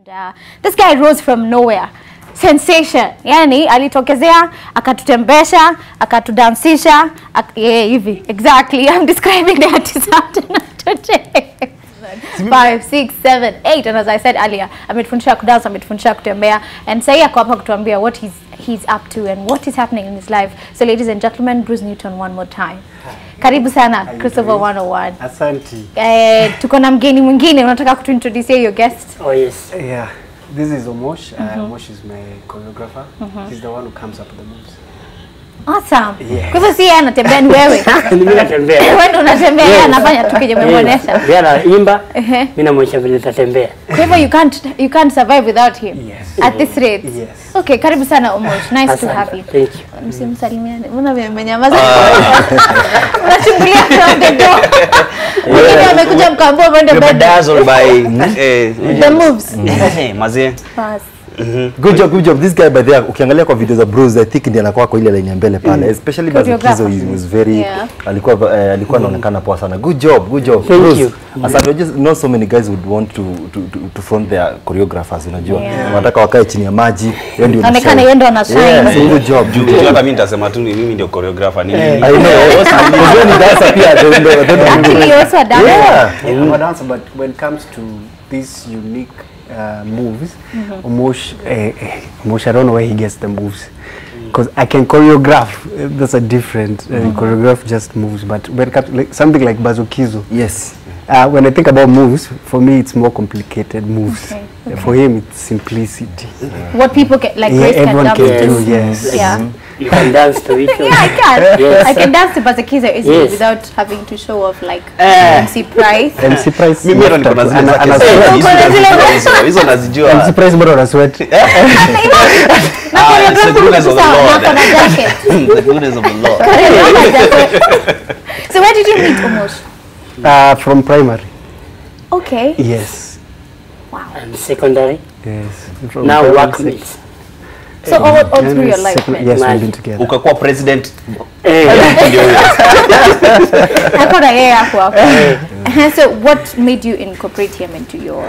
This guy rose from nowhere. Sensation. Yani alitokezea, akatutembesha, akatudansisha, hivi. Exactly. I'm describing the ArtistUpTurn today. 5, 6, 7, 8, and as I said earlier, ametufundisha kudance, ametufundisha kutembea, and sasa ako hapa kutuambia what he's up to and what is happening in his life. So ladies and gentlemen, Bruce Newton one more time. Karibu sana Christopher 101. Asante. Tuko na mgeni mwingine, unataka kutuintroduce your guest? Oh yes. Yeah. This is Omosh. Omosh is my choreographer. He's the one who comes up with the moves. Awesome. Yeah. Kwa hivyo si yeye anatembea ni wewe. Mimi natembea. Wewe ndo unatembea, yeye anafanya tu kile umemuonesha. Yeye anaimba, mimi namwonyesha vile tatembea. Kwa hivyo you can't survive without him. Yes. At this rate. Yes. Okay, karibu sana Omosh. Nice to have you. Thank you. Msimsalimiane. Mbona mmenyamaza? Unachungulia from the door. Wengine wamekuja mkaambia mwende bed. Dazzled by The moves. Mazee. Pass. Good job. This guy by there, ukiangalia kwa video za Bruce, I think ndiye anakuwa kwa ile line ya mbele pale. Especially Bazikizo, he was very alikuwa anaonekana poa sana. Good job. Thank you. As I just know so many guys would want to front their choreographers, unajua. Wanataka wakae chini ya maji, yeye ndio anaonekana yeye ndo anashine. Good job. Hata mimi nitasema tu mimi ndio choreographer nini. I know. Wewe ni dancer pia, Actually you also dance. I'm a dancer, but when it comes to these unique moves, Omosh, I don't know where he gets the moves. Because I can choreograph, that's a different, choreograph just moves, but when it comes to like, something like Bazikizo, yes. When I think about moves, for me it's more complicated moves. Okay. For him it's simplicity. What people get like Grace can everyone dance can to. do, yes. Yeah. You can dance to it. Yeah, I can. Yes. I can dance to Bazikizo easily Yes. without having to show off like MC Price. MC Price. Mimi ndo niko na zile zake. Hizo nazijua. MC Price bado ana sweat. Na choreographer sawa na jacket. The goodness of the Lord. So where did you meet Omosh? From primary. Okay. Yes. Wow. And secondary. Yes. From Now primary workmates. So all through your life. Yes, we've been together. Ukakuwa president. Hakuna yeye hapo hapo. So what made you incorporate him into your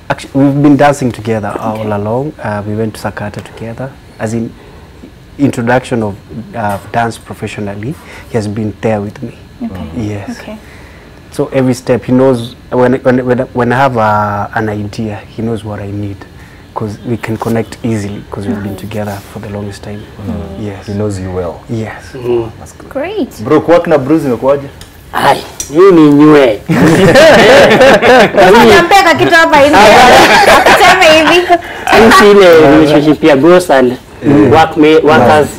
Actually, we've been dancing together all along. We went to Sakata together. As in introduction of dance professionally, he has been there with me. Okay. Yes. Okay. So every step he knows. When I have an idea, he knows what I need, because we can connect easily because we've been together for the longest time. Yes. He knows you well. Yes. That's good. Great. Bro, kwa na Bruce imekuaje? Ai, mimi nywe. Nampeka kitu hapa hivi. Akisema hivi. Sisi ile relationship ya boss and workers.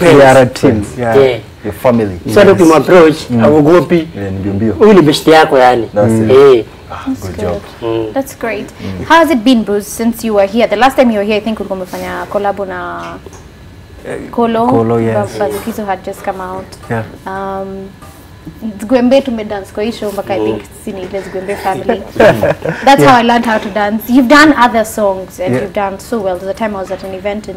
We are a team. Yeah. Your family. So to my approach, agogopi. Ni mbio. Huyu ni best yako yani. Good job. That's great. How has it been, Bruce, since you were here? The last time you were here, I think ulikuwa umefanya collab na Kolo, yes. Bazikizo had just come out. Yeah. Gwembe tumedance kwa hii show mpaka I think sini ile Gwembe family. That's how I learned how to dance. You've done other songs and you've done so well. There's a time I was at an event in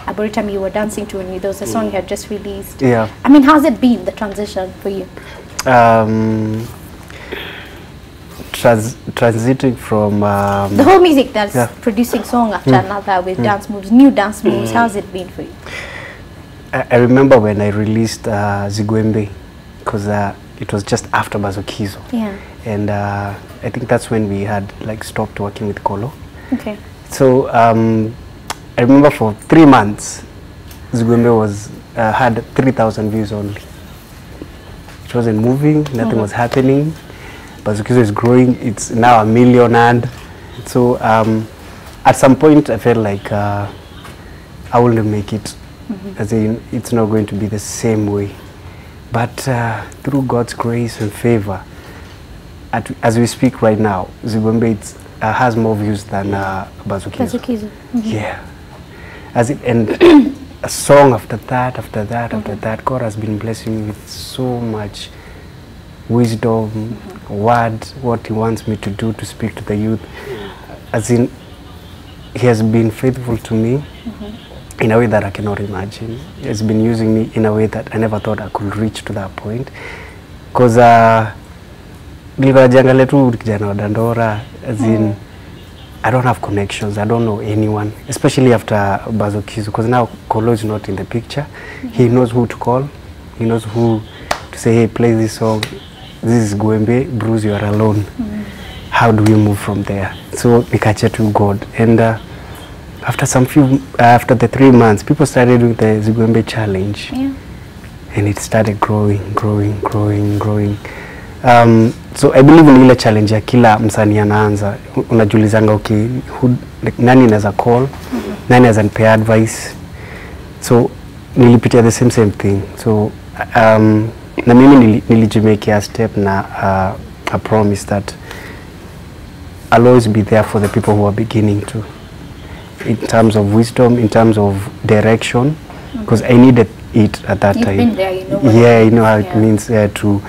Aboritam you were dancing to, and there was a song you had just released. Yeah. I mean, how's it been, the transition for you? Transiting from The whole music that's producing song after another with dance moves, new dance moves, how's it been for you? I remember when I released Zigwembe, because it was just after Bazikizo. Yeah. And I think that's when we had like stopped working with Kolo. Okay. So I remember for 3 months, Zigwembe was had 3,000 views only. It wasn't moving, nothing was happening. Bazikizo is growing, it's now 1 million, and so at some point I felt like I wouldn't make it. As in, it's not going to be the same way. But through God's grace and favor, as we speak right now, Zigwembe has more views than Bazikizo. Yeah. As it, and a song after that, God has been blessing me with so much wisdom, word, what he wants me to do to speak to the youth. As in, he has been faithful to me in a way that I cannot imagine. He has been using me in a way that I never thought I could reach to that point. Because nilikuwa najiangalia tu kijana wa Dandora, as in I don't have connections. I don't know anyone, especially after Bazokizo, because now Kolo is not in the picture. He knows who to call. He knows who to say, hey, play this song. This is Gwembe, Bruce, you are alone. How do we move from there? So nikache to God. And after the 3 months, people started doing the Zigwembe challenge. Yeah. And it started growing. So I believe in ile challenge ya kila msanii anaanza. Unajulizanga okay, nani naweza call, nani naweza nipea advice. So nilipitia the same thing. So na mimi nilijimekea step na a promise that I'll always be there for the people who are beginning to, in terms of wisdom, in terms of direction, because I needed it at that time. You've been there, you know. Yeah, you know how it means to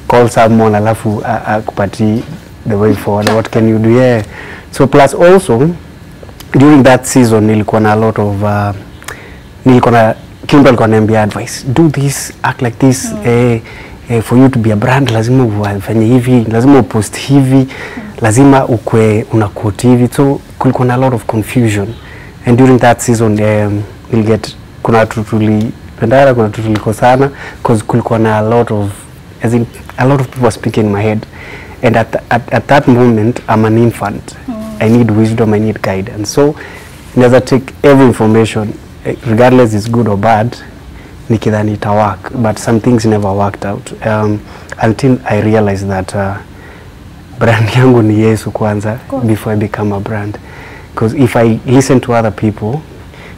call someone alafu akupati the way forward. What can you do? Yeah. So plus also during that season nilikuwa na a lot of Kimber alikuwa ananiambia advice, do this, act like this, for you to be a brand lazima ufanye hivi, lazima upost hivi, lazima ukwe una quote hivi. So kulikuwa na a lot of confusion, and during that season kuna watu tulipendana, kuna watu tulikosana, because kulikuwa na a lot of people were speaking in my head, and at that moment I'm an infant. I need wisdom, I need guidance. So naweza take every information, regardless it's good or bad, nikidhani ita work, but some things never worked out until I realized that brand yangu ni Yesu kwanza before I become a brand. Because if I listen to other people,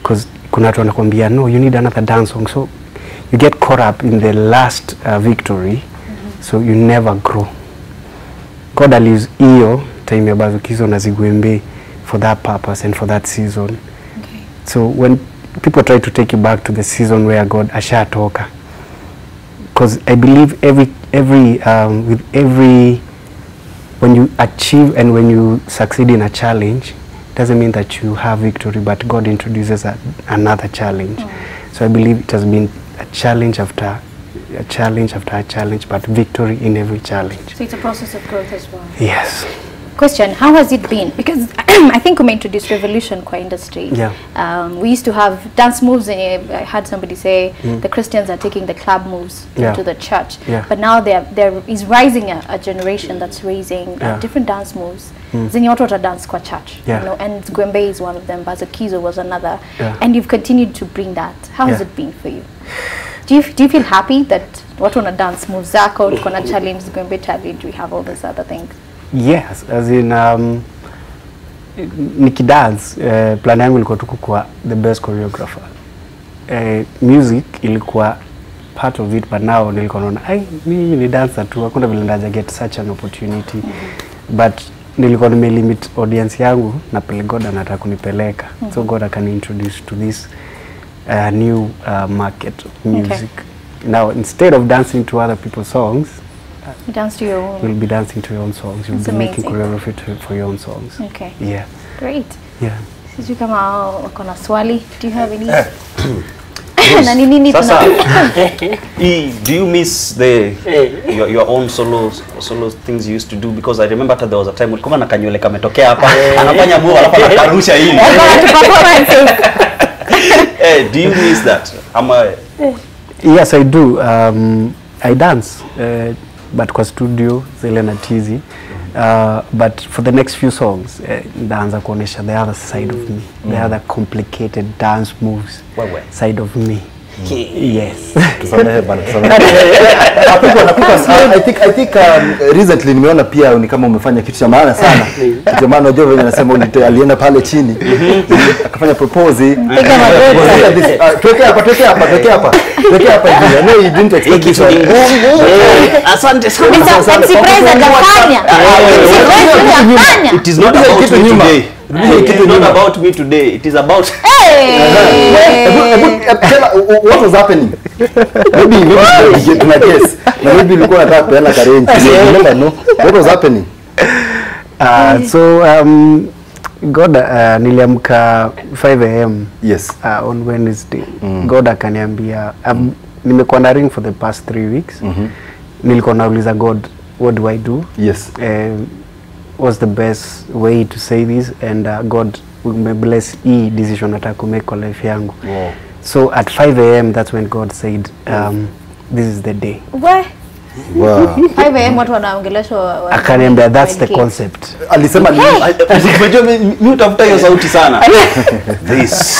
because kuna watu wanakuambia no, you need another dance song, so you get caught up in the last victory, so you never grow. God aliuse hiyo time ya Bazokizo na Zigwembe for that purpose and for that season. Okay. So when people try to take you back to the season where God ashatoka, because I believe when you achieve and when you succeed in a challenge, doesn't mean that you have victory, but God introduces another challenge. So I believe it has been a challenge after a challenge after a challenge, but victory in every challenge. So it's a process of growth as well. Yes. Question, how has it been? Because I think we introduced revolution qua industry. Yeah. We used to have dance moves, and I had somebody say the Christians are taking the club moves into the church. Yeah. But now there is rising a generation that's raising different dance moves. Zenye watu wata dance kwa church. Yeah. You know, and Gwembe is one of them, Bazokizo was another. Yeah. And you've continued to bring that. How has it been for you? Do you feel happy that watu wana dance moves zako, tuko na challenge, Gwembe challenge, we have all these other things? Yes, as in nikidance, plan yangu ilikuwa tu kuwa the best choreographer. Music ilikuwa part of it, but now nilikuwa naona mimi ni dancer tu, hakuna vile ndaja get such an opportunity. But nilikuwa nimelimit audience yangu na pele God anataka kunipeleka. So God can introduce to this new market of music. Okay. Now instead of dancing to other people's songs, you dance to your own. You'll be dancing to your own songs. You'll be making choreography for your own songs. Okay. Yeah. Great. Yeah. Sisi kama wako na swali, do you have any? Sasa, do you miss your own solo things you used to do? Because I remember there was a time ulikuwa na kanywele kametokea hapa, anafanya move alafu anakarusha hivi. Do you miss that? Yes, I do. I dance, but kwa studio zile na tizi. But for the next few songs, ndaanza kuonesha the other side of me, the other complicated dance moves side of me. Yes. I think recently nimeona pia ni kama umefanya kitu cha maana sana. Ndio maana unajua venye anasema alienda pale chini akafanya propose. Tuweke hapa hivi. I know you didn't expect this one. Asante sana. It is not about me today. It is not about me today. It is about what was happening? Maybe get my guess. Maybe ilikuwa nataka kuenda karenji. Remember no? What was happening? So God niliamka 5 AM. Yes. On Wednesday. God akaniambia nimekuwa na ring for the past 3 weeks. Nilikuwa nauliza God, what do I do? Yes. was the best way to say this, and God may bless e decision ataka make kwa life yangu. Wow. So at 5 a.m. that's when God said, this is the day. Why? Wow. 5 a.m. watu wanaongeleshwa. Akaniambia that's the concept. Alisema nini? Unajua mimi utafuta hiyo sauti sana. This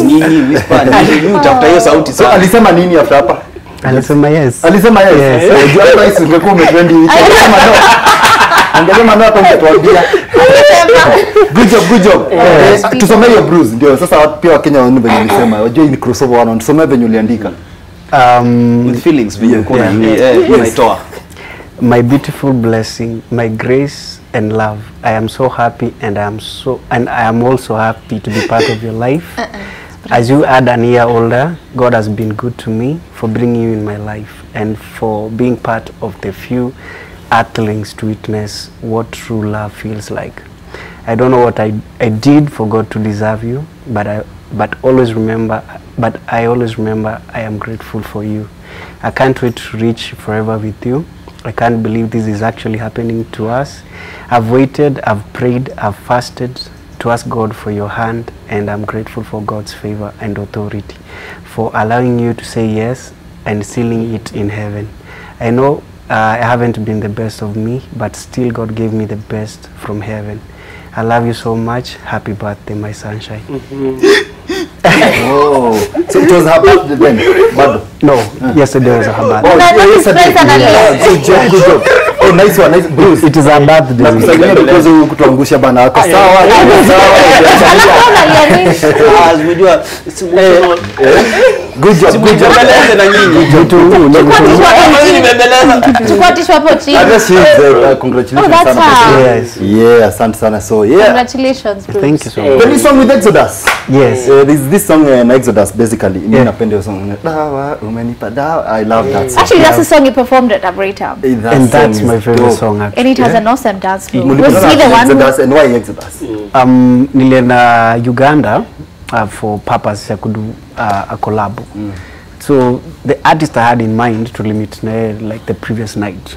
nini whisper mimi utafuta hiyo sauti So sana. alisema nini after hapa? Alisema yes. Alisema yes. Yes. Unajua hata ungekuwa umetrendi hivi. Alisema no. Angesema no hata ungetuambia. Good job. Tusomee hiyo Bruce ndio sasa watu pia Wakenya wao venye nilisema. Wajua hii ni crossover one. Tusomee venye uliandika. With feelings vile uko na unaitoa. My beautiful blessing, my grace and love. I am so happy and I am also happy to be part of your life. As you add an year older, God has been good to me for bringing you in my life and for being part of the few earthlings to witness what true love feels like. I don't know what I did for God to deserve you, but I always remember I am grateful for you. I can't wait to reach forever with you. I can't believe this is actually happening to us. I've waited, I've prayed, I've fasted to ask God for your hand, and I'm grateful for God's favor and authority for allowing you to say yes and sealing it in heaven. I know I haven't been the best of me, but still God gave me the best from heaven. I love you so much. Happy birthday, my sunshine. Oh. So it was her birthday then? Bado? No, yesterday was her birthday. Oh, yesterday. Good job. Oh, nice one. Nice. Bruce. It is her birthday. Nakusalimia because kutuangusha bana wako sawa. Unajua Good job. Mbeleze na nyinyi. Tukwatishwa hapo chini. Congratulations. Oh, that's sana. her. Yes. Yeah, asante sana. So, yeah. Congratulations, Bruce. Thank you so much. When you song with Exodus? Yes. This song in Exodus basically. Mimi napenda hiyo song. Dawa umenipa dawa. I love that song. Actually, that's the song you performed at Abraham. And that's my favorite song actually. And it has an awesome dance floor. Mulipenda Was he the one who... Exodus and why Exodus? Nilienda Uganda for purpose ya kudu a collab. So the artist I had in mind to limit like the previous night.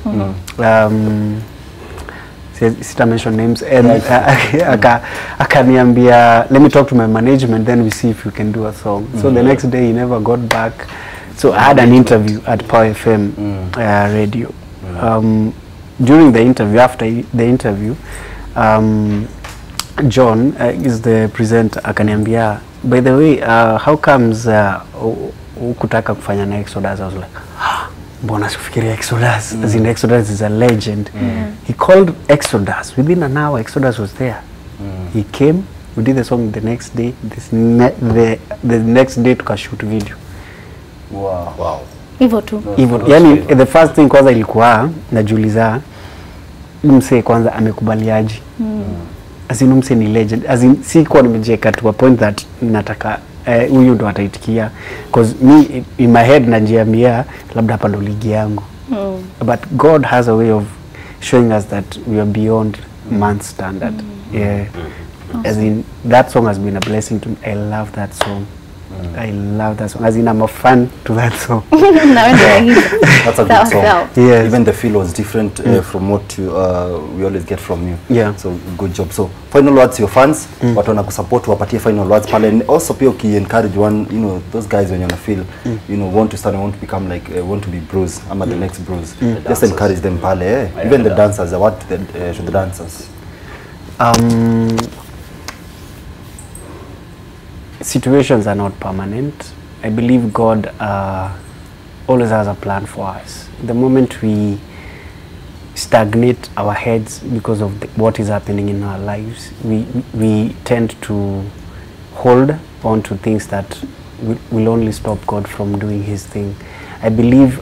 Sita mention names and akaniambia let me talk to my management, then we see if we can do a song. So the next day he never got back. So I had an interview at Power FM radio. During the interview, after the interview, John is the presenter, akaniambia, by the way, how comes ukutaka kufanya na Exodus? I was like, mbona sikufikiria Exodus? As in Exodus is a legend. He called Exodus. Within an hour, Exodus was there. He came, we did the song the next day. The next day tukashoot video. Wow. Hivyo tu. Hivyo, yani the first thing kwanza ilikuwa najiuliza mse kwanza amekubaliaje. As in mse ni legend. As in si kwa nimejeka to a point that nataka huyu ndo ataitikia, because me in my head najiambia labda hapa ndo ligi yangu. But God has a way of showing us that we are beyond man's standard. Yeah. As in that song has been a blessing to me. I love that song. I love that song. As in I'm a fan to that song. That's a good song. Yes. Even the feel was different from what we always get from you. Yeah. So good job. So final words, your fans, watu wana kusupport wapatie final words pale. And also pia encourage one, you know, those guys when you feel, you know, want to start and want to become like, want to be Bruce, I'm the next Bruce. Just encourage them pale. Even the dancers, what should the dancers? Situations are not permanent. I believe God always has a plan for us. The moment we stagnate our heads because of what is happening in our lives, we tend to hold on to things that will only stop God from doing his thing. I believe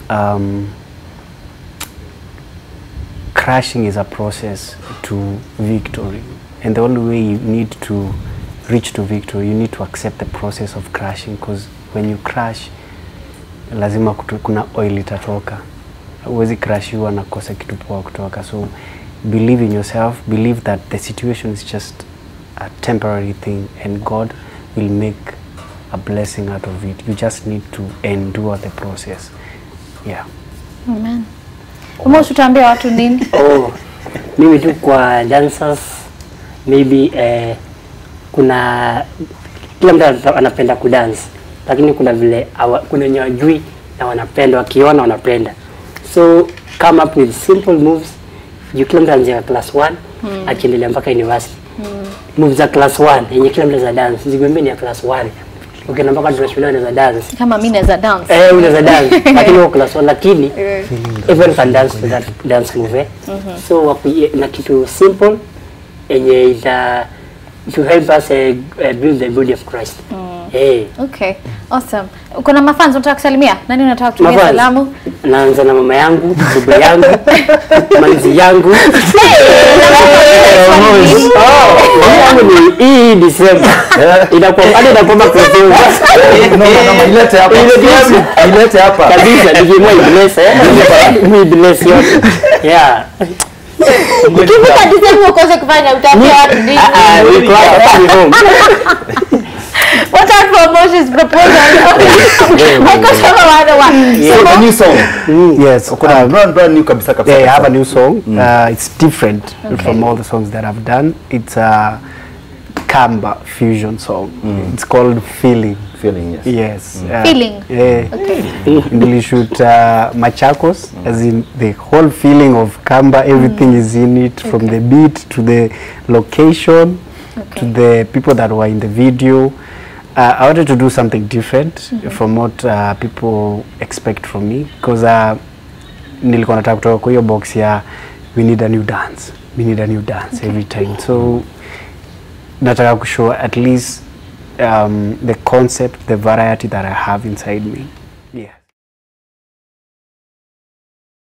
crashing is a process to victory, and the only way you need to reach to victory, you need to accept the process of crashing, because when you crash lazima kuna oil itatoka. Huwezi crashiwa na kosa kitu poa kutoka. So believe in yourself, believe that the situation is just a temporary thing and God will make a blessing out of it. You just need to endure the process. Yeah. Amen. Umo tutaambia watu nini? Mimi tu kwa dancers maybe kuna kila mtu anapenda kudance, lakini kuna vile kuna wenye wajui na wanapenda, wakiona wanapenda. So come up with simple moves. Kila mtu anzia class 1 akiendelea mpaka university. Moves za class 1 yenye kila mtu za dance zigombe ni ya class 1. Ukienda mpaka tunashule unaweza dance. Kama mimi naweza dance. Unaweza dance. Lakini kwa class 1 lakini everyone can dance to that dance move. So na kitu simple yenye ita to help us build the body of Christ. Okay, awesome. Kuna mafans unataka kusalimia? Nani unataka kutumia salamu? Naanza na mama yangu, baba yangu, manzi yangu. Mama yangu ni hii December. Inakuwa Christmas. Ilete hapa. Kabisa nikimwa bless we bless you. Yeah. Ukifika December ukose kufanya utaambia watu nini? We clap home. What are promotions proposals? So a new song. Yes. Brand new kabisa kabisa. Yeah, I have a new song. It's different from all the songs that I've done. It's a Kamba fusion song. It's called Feeling. Feeling, yes. Yes. Feeling. Yeah. Okay. We shoot Machakos, as in the whole feeling of Kamba. Everything is in it, from the beat to the location to the people that were in the video. I wanted to do something different from what people expect from me, because nilikuwa nataka kutoka kwa hiyo box ya we need a new dance. We need a new dance every time. So nataka kushow at least the concept, the variety that I have inside me.